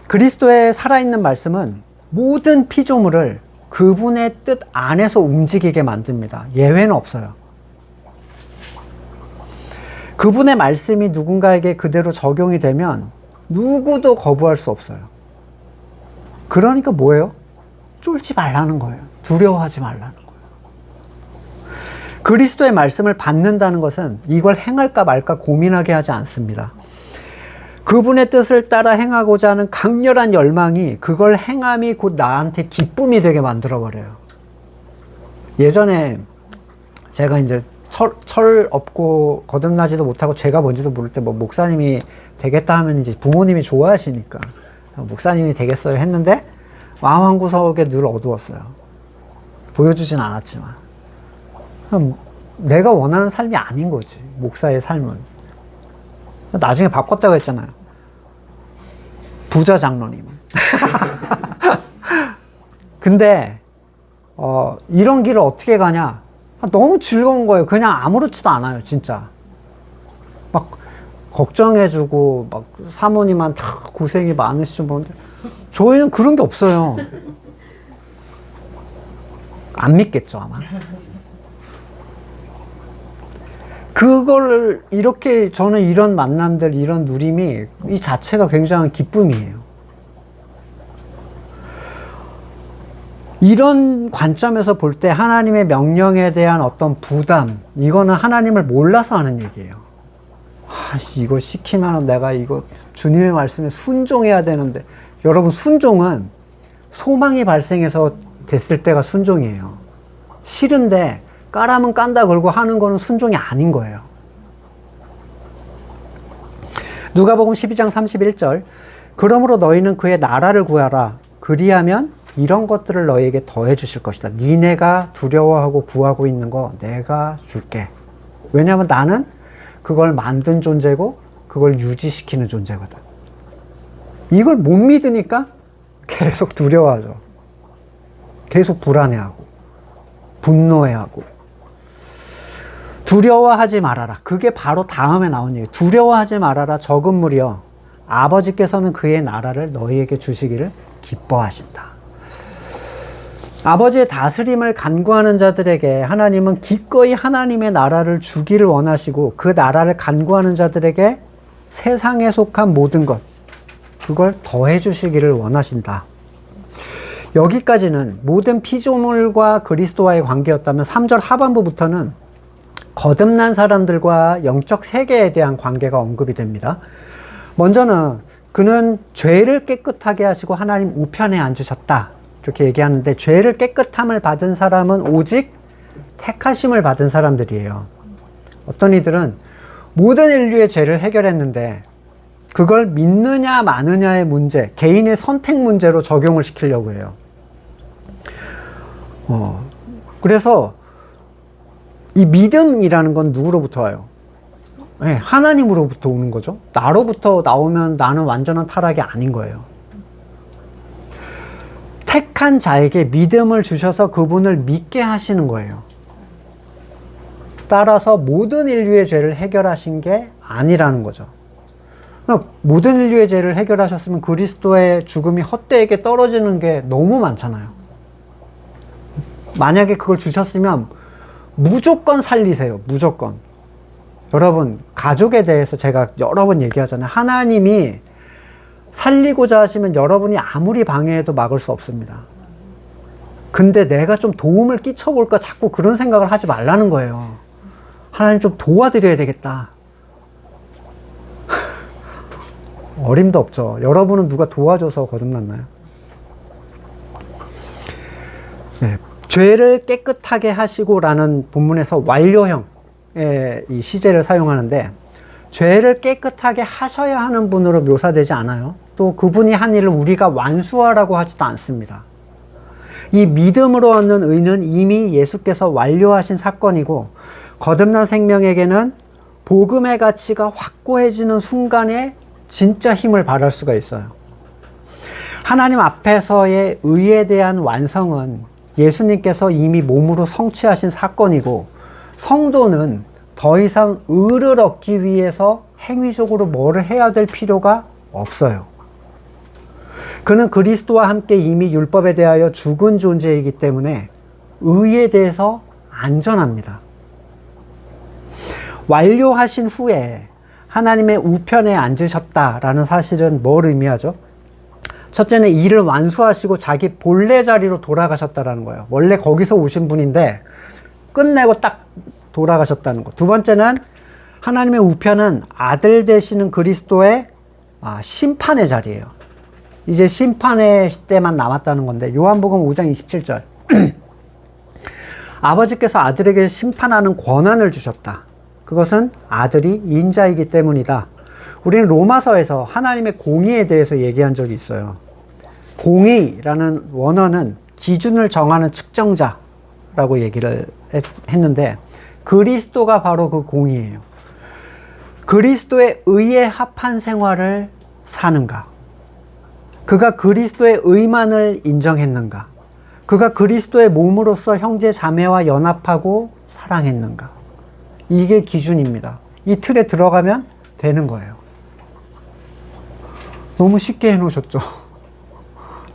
그리스도의 살아있는 말씀은 모든 피조물을 그분의 뜻 안에서 움직이게 만듭니다. 예외는 없어요. 그분의 말씀이 누군가에게 그대로 적용이 되면 누구도 거부할 수 없어요. 그러니까 뭐예요? 쫄지 말라는 거예요. 두려워하지 말라는 거예요. 그리스도의 말씀을 받는다는 것은 이걸 행할까 말까 고민하게 하지 않습니다. 그분의 뜻을 따라 행하고자 하는 강렬한 열망이 그걸 행함이 곧 나한테 기쁨이 되게 만들어버려요. 예전에 제가 이제 철 없고 거듭나지도 못하고 죄가 뭔지도 모를 때 뭐 목사님이 되겠다 하면 이제 부모님이 좋아하시니까 목사님이 되겠어요 했는데 마음 한구석에 늘 어두웠어요. 보여주진 않았지만 내가 원하는 삶이 아닌 거지. 목사의 삶은. 나중에 바꿨다고 했잖아요. 부자 장로님. 근데 이런 길을 어떻게 가냐. 너무 즐거운 거예요. 그냥 아무렇지도 않아요. 진짜 막 걱정해주고 막 사모님한테 고생이 많으시죠. 저희는 그런 게 없어요. 안 믿겠죠 아마. 그걸 이렇게 저는 이런 만남들 이런 누림이 이 자체가 굉장한 기쁨이에요. 이런 관점에서 볼 때 하나님의 명령에 대한 어떤 부담, 이거는 하나님을 몰라서 하는 얘기예요. 이거 시키면 내가 이거 주님의 말씀에 순종해야 되는데, 여러분 순종은 소망이 발생해서 됐을 때가 순종이에요. 싫은데 까라면 깐다 걸고 하는 거는 순종이 아닌 거예요. 누가복음 12장 31절 그러므로 너희는 그의 나라를 구하라. 그리하면 이런 것들을 너희에게 더해 주실 것이다. 니네가 두려워하고 구하고 있는 거 내가 줄게. 왜냐하면 나는 그걸 만든 존재고 그걸 유지시키는 존재거든. 이걸 못 믿으니까 계속 두려워하죠. 계속 불안해하고 분노해하고. 두려워하지 말아라. 그게 바로 다음에 나온 얘기예요. 두려워하지 말아라. 적은 무리여 아버지께서는 그의 나라를 너희에게 주시기를 기뻐하신다. 아버지의 다스림을 간구하는 자들에게 하나님은 기꺼이 하나님의 나라를 주기를 원하시고, 그 나라를 간구하는 자들에게 세상에 속한 모든 것, 그걸 더해 주시기를 원하신다. 여기까지는 모든 피조물과 그리스도와의 관계였다면 3절 하반부부터는 거듭난 사람들과 영적 세계에 대한 관계가 언급이 됩니다. 먼저는 그는 죄를 깨끗하게 하시고 하나님 우편에 앉으셨다. 이렇게 얘기하는데 죄를 깨끗함을 받은 사람은 오직 택하심을 받은 사람들이에요. 어떤 이들은 모든 인류의 죄를 해결했는데 그걸 믿느냐 마느냐의 문제, 개인의 선택 문제로 적용을 시키려고 해요. 그래서 이 믿음이라는 건 누구로부터 와요? 네, 하나님으로부터 오는 거죠. 나로부터 나오면 나는 완전한 타락이 아닌 거예요. 택한 자에게 믿음을 주셔서 그분을 믿게 하시는 거예요. 따라서 모든 인류의 죄를 해결하신 게 아니라는 거죠. 모든 인류의 죄를 해결하셨으면 그리스도의 죽음이 헛되게 떨어지는 게 너무 많잖아요. 만약에 그걸 주셨으면 무조건 살리세요. 무조건. 여러분, 가족에 대해서 제가 여러 번 얘기하잖아요. 하나님이 살리고자 하시면 여러분이 아무리 방해해도 막을 수 없습니다. 근데 내가 좀 도움을 끼쳐볼까 자꾸 그런 생각을 하지 말라는 거예요. 하나님 좀 도와드려야 되겠다. 어림도 없죠. 여러분은 누가 도와줘서 거듭났나요? 네, 죄를 깨끗하게 하시고라는 본문에서 완료형의 이 시제를 사용하는데 죄를 깨끗하게 하셔야 하는 분으로 묘사되지 않아요. 또 그분이 한 일을 우리가 완수하라고 하지도 않습니다. 이 믿음으로 얻는 의는 이미 예수께서 완료하신 사건이고 거듭난 생명에게는 복음의 가치가 확고해지는 순간에 진짜 힘을 발할 수가 있어요. 하나님 앞에서의 의에 대한 완성은 예수님께서 이미 몸으로 성취하신 사건이고 성도는 더 이상 의를 얻기 위해서 행위적으로 뭐를 해야 될 필요가 없어요. 그는 그리스도와 함께 이미 율법에 대하여 죽은 존재이기 때문에 의에 대해서 안전합니다. 완료하신 후에 하나님의 우편에 앉으셨다라는 사실은 뭘 의미하죠? 첫째는 일을 완수하시고 자기 본래 자리로 돌아가셨다라는 거예요. 원래 거기서 오신 분인데 끝내고 딱 돌아가셨다는 거. 두 번째는 하나님의 우편은 아들 되시는 그리스도의 심판의 자리예요. 이제 심판의 때만 남았다는 건데 요한복음 5장 27절 아버지께서 아들에게 심판하는 권한을 주셨다. 그것은 아들이 인자이기 때문이다. 우리는 로마서에서 하나님의 공의에 대해서 얘기한 적이 있어요. 공의라는 원어는 기준을 정하는 측정자라고 얘기를 했는데 그리스도가 바로 그 공의예요. 그리스도의 의에 합한 생활을 사는가? 그가 그리스도의 의만을 인정했는가? 그가 그리스도의 몸으로서 형제 자매와 연합하고 사랑했는가? 이게 기준입니다. 이 틀에 들어가면 되는 거예요. 너무 쉽게 해놓으셨죠?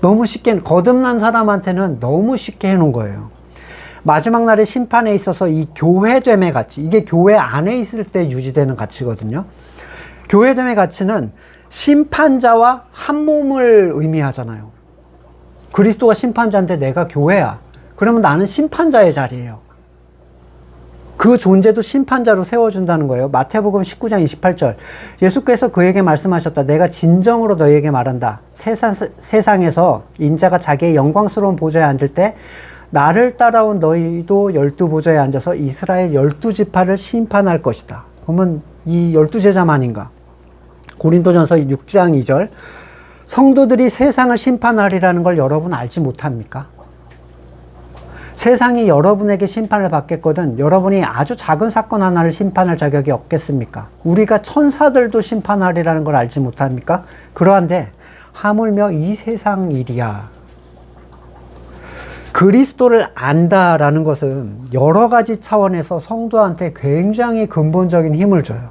너무 쉽게, 거듭난 사람한테는 너무 쉽게 해놓은 거예요. 마지막 날의 심판에 있어서 이 교회됨의 가치, 이게 교회 안에 있을 때 유지되는 가치거든요. 교회됨의 가치는 심판자와 한 몸을 의미하잖아요. 그리스도가 심판자인데 내가 교회야. 그러면 나는 심판자의 자리예요. 그 존재도 심판자로 세워준다는 거예요. 마태복음 19장 28절. 예수께서 그에게 말씀하셨다. 내가 진정으로 너희에게 말한다. 세상에서 인자가 자기의 영광스러운 보좌에 앉을 때 나를 따라온 너희도 12보좌에 앉아서 이스라엘 12지파를 심판할 것이다. 그러면 이 12제자만인가? 고린도전서 6장 2절. 성도들이 세상을 심판하리라는 걸 여러분 알지 못합니까? 세상이 여러분에게 심판을 받겠거든 여러분이 아주 작은 사건 하나를 심판할 자격이 없겠습니까? 우리가 천사들도 심판하리라는 걸 알지 못합니까? 그러한데 하물며 이 세상 일이야. 그리스도를 안다라는 것은 여러 가지 차원에서 성도한테 굉장히 근본적인 힘을 줘요.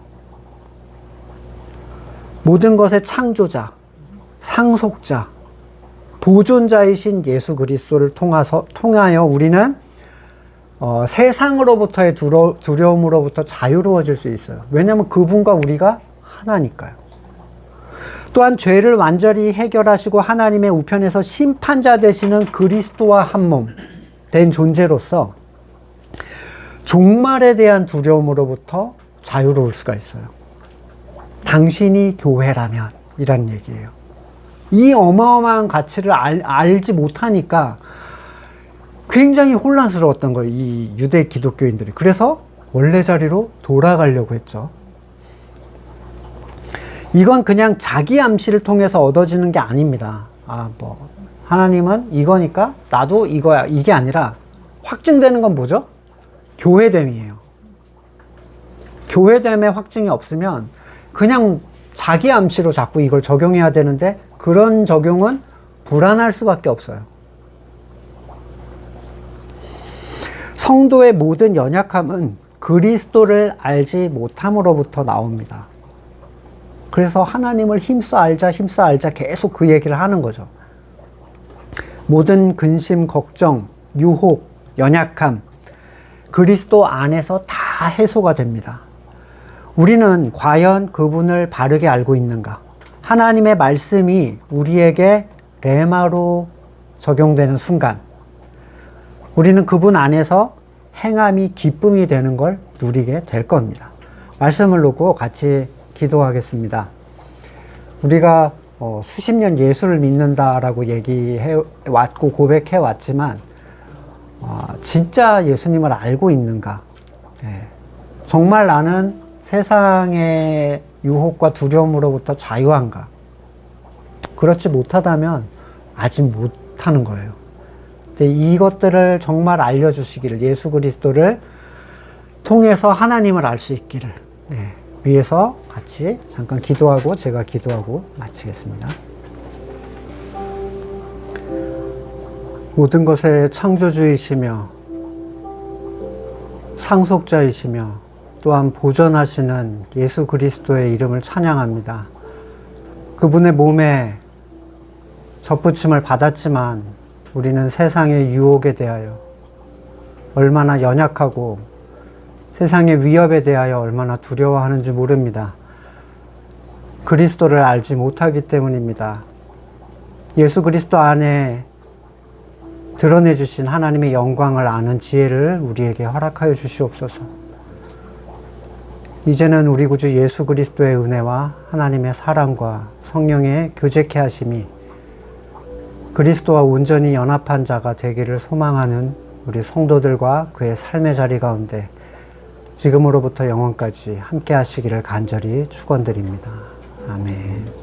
모든 것의 창조자, 상속자, 보존자이신 예수 그리스도를 통하여 우리는 세상으로부터의 두려움으로부터 자유로워질 수 있어요. 왜냐하면 그분과 우리가 하나니까요. 또한 죄를 완전히 해결하시고 하나님의 우편에서 심판자 되시는 그리스도와 한 몸 된 존재로서 종말에 대한 두려움으로부터 자유로울 수가 있어요. 당신이 교회라면 이란 얘기예요. 이 어마어마한 가치를 알지 못하니까 굉장히 혼란스러웠던 거예요. 이 유대 기독교인들이. 그래서 원래 자리로 돌아가려고 했죠. 이건 그냥 자기 암시를 통해서 얻어지는 게 아닙니다. 하나님은 이거니까 나도 이거야. 이게 아니라 확증되는 건 뭐죠? 교회됨이에요. 교회됨의 확증이 없으면 그냥 자기 암시로 자꾸 이걸 적용해야 되는데 그런 적용은 불안할 수밖에 없어요. 성도의 모든 연약함은 그리스도를 알지 못함으로부터 나옵니다. 그래서 하나님을 힘써 알자 계속 그 얘기를 하는 거죠. 모든 근심, 걱정, 유혹, 연약함, 그리스도 안에서 다 해소가 됩니다. 우리는 과연 그분을 바르게 알고 있는가? 하나님의 말씀이 우리에게 레마로 적용되는 순간, 우리는 그분 안에서 행함이 기쁨이 되는 걸 누리게 될 겁니다. 말씀을 놓고 같이 기도하겠습니다. 우리가 수십 년 예수를 믿는다라고 얘기해 왔고 고백해 왔지만 진짜 예수님을 알고 있는가? 정말 나는 세상의 유혹과 두려움으로부터 자유한가? 그렇지 못하다면 아직 못하는 거예요. 근데 이것들을 정말 알려주시기를, 예수 그리스도를 통해서 하나님을 알 수 있기를 위해서 같이 잠깐 기도하고 제가 기도하고 마치겠습니다. 모든 것의 창조주이시며 상속자이시며 또한 보존하시는 예수 그리스도의 이름을 찬양합니다. 그분의 몸에 접붙임을 받았지만 우리는 세상의 유혹에 대하여 얼마나 연약하고 세상의 위협에 대하여 얼마나 두려워하는지 모릅니다. 그리스도를 알지 못하기 때문입니다. 예수 그리스도 안에 드러내 주신 하나님의 영광을 아는 지혜를 우리에게 허락하여 주시옵소서. 이제는 우리 구주 예수 그리스도의 은혜와 하나님의 사랑과 성령의 교제케 하심이 그리스도와 온전히 연합한 자가 되기를 소망하는 우리 성도들과 그의 삶의 자리 가운데 지금으로부터 영원까지 함께 하시기를 간절히 축원드립니다. 아멘.